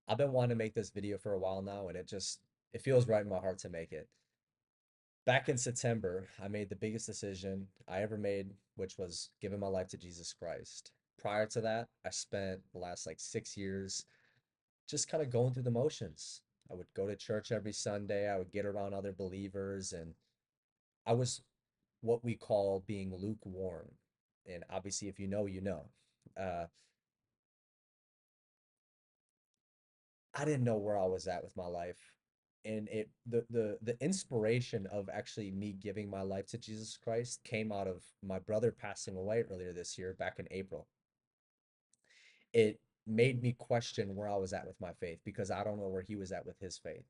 I've been wanting to make this video for a while now, and it feels right in my heart to make it. Back in September, I made the biggest decision I ever made, which was giving my life to Jesus Christ. Prior to that, I spent the last like 6 years just kind of going through the motions. I would go to church every Sunday, I would get around other believers, and I was what we call being lukewarm. And obviously, if you know, you know. Uh, I didn't know where I was at with my life. And the inspiration of actually me giving my life to Jesus Christ came out of my brother passing away earlier this year, back in April. It made me question where I was at with my faith because I don't know where he was at with his faith.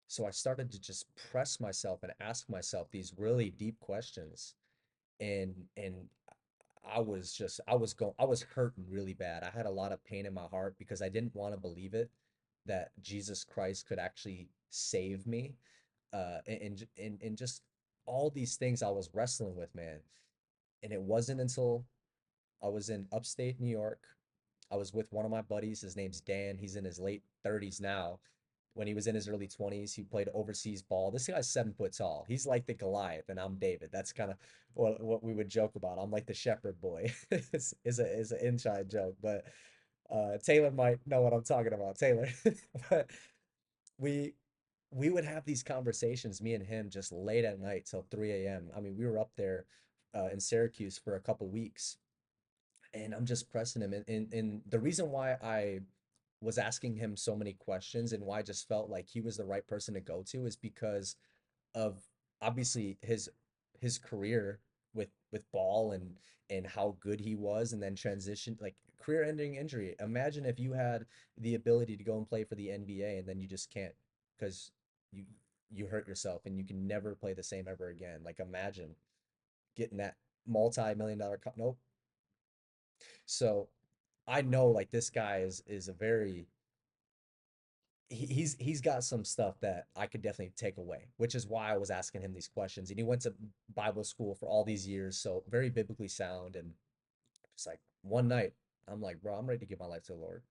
So I started to just press myself and ask myself these really deep questions. And I was hurting really bad. I had a lot of pain in my heart because I didn't want to believe it that Jesus Christ could actually save me. And just all these things I was wrestling with, man. And it wasn't until I was in upstate New York. I was with one of my buddies. His name's Dan. He's in his late 30s now. When he was in his early 20s, he played overseas ball. This guy's 7 foot tall. He's like the Goliath, and I'm David. That's kind of what we would joke about. I'm like the shepherd boy. Is an inside joke, but Taylor might know what I'm talking about. Taylor, but we we would have these conversations, me and him, just late at night till 3 a.m. I mean, we were up there in Syracuse for a couple weeks, and I'm just pressing him. And the reason why I was asking him so many questions and why I just felt like he was the right person to go to is because of obviously his career with ball and how good he was, and then transition, like career-ending injury. Imagine if you had the ability to go and play for the NBA and then you just can't because you you hurt yourself and you can never play the same ever again. Like imagine getting that multi-million dollar cup. Nope. So I know like this guy is a very he's got some stuff that I could definitely take away, which is why I was asking him these questions. And he went to Bible school for all these years, so very biblically sound. And just like one night, I'm like, bro, I'm ready to give my life to the Lord.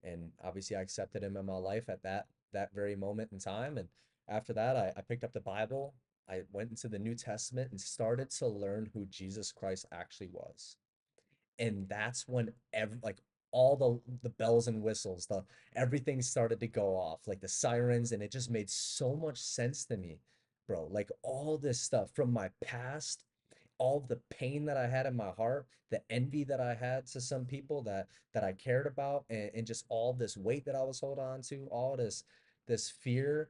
And obviously, I accepted him in my life at that very moment in time. And after that, I picked up the Bible. I went into the New Testament and started to learn who Jesus Christ actually was. And that's when like all the bells and whistles, the everything started to go off, like the sirens, and it just made so much sense to me, bro. Like all this stuff from my past, all the pain that I had in my heart, the envy that I had to some people that I cared about, and just all this weight that I was holding on to, all this fear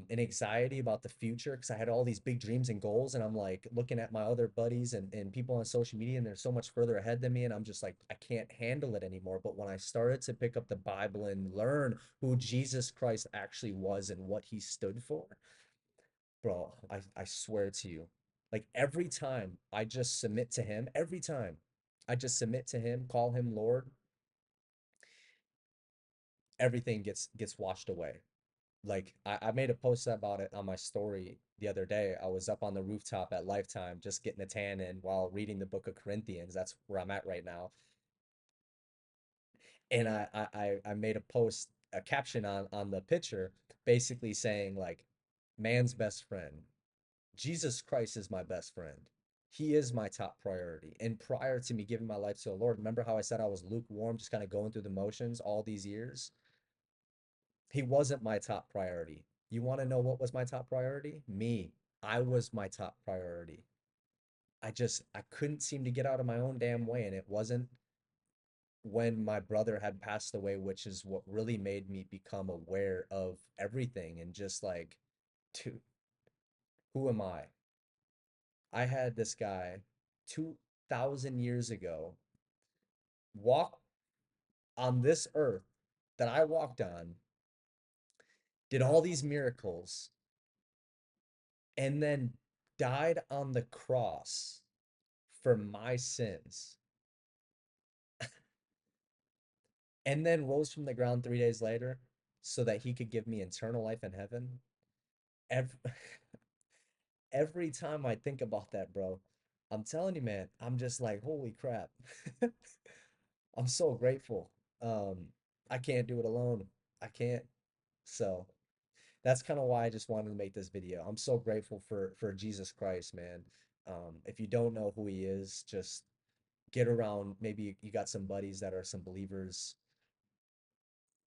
and anxiety about the future because I had all these big dreams and goals, and I'm like looking at my other buddies and people on social media, and they're so much further ahead than me, and I'm just like I can't handle it anymore. But when I started to pick up the Bible and learn who Jesus Christ actually was and what he stood for, bro, I swear to you, like every time I just submit to him, every time I just submit to him, call him Lord, everything gets washed away. Like I made a post about it on my story the other day. I was up on the rooftop at Lifetime just getting a tan in while reading the book of Corinthians. That's where I'm at right now. And I made a post, a caption on the picture, basically saying like man's best friend. Jesus Christ is my best friend. He is my top priority. And prior to me giving my life to the Lord, remember how I said I was lukewarm, just kind of going through the motions all these years? He wasn't my top priority. You want to know what was my top priority? Me. I was my top priority. I couldn't seem to get out of my own damn way. And it wasn't when my brother had passed away, which is what really made me become aware of everything and just like, to who am I? I had this guy 2,000 years ago walk on this earth that I walked on, did all these miracles, and then died on the cross for my sins, and then rose from the ground 3 days later so that he could give me eternal life in heaven. Every, every time I think about that, bro, I'm telling you, man, I'm just like, holy crap. I'm so grateful. Um, I can't do it alone. I can't. So that's kind of why I just wanted to make this video. I'm so grateful for Jesus Christ, man. If you don't know who he is, just get around. Maybe you got some buddies that are some believers.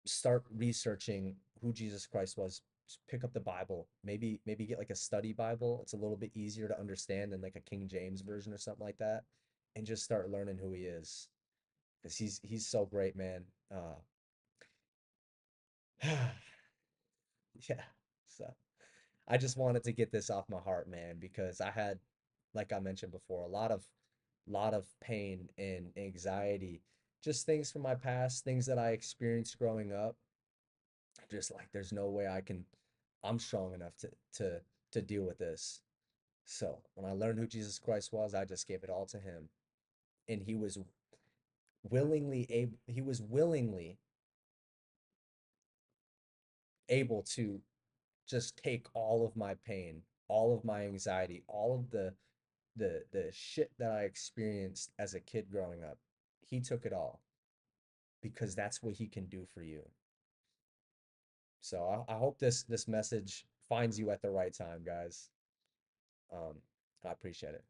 Start researching who Jesus Christ was. Just pick up the Bible. Maybe get like a study Bible. It's a little bit easier to understand than like a King James version or something like that. And just start learning who he is. Because he's so great, man. Yeah. So I just wanted to get this off my heart, man, because I had, like I mentioned before, a lot of pain and anxiety, just things from my past, things that I experienced growing up. Just like there's no way I'm strong enough to deal with this. So when I learned who Jesus Christ was, I just gave it all to him. And he was willingly able to just take all of my pain, all of my anxiety, all of the shit that I experienced as a kid growing up. He took it all because that's what he can do for you. So I hope this message finds you at the right time, guys. I appreciate it.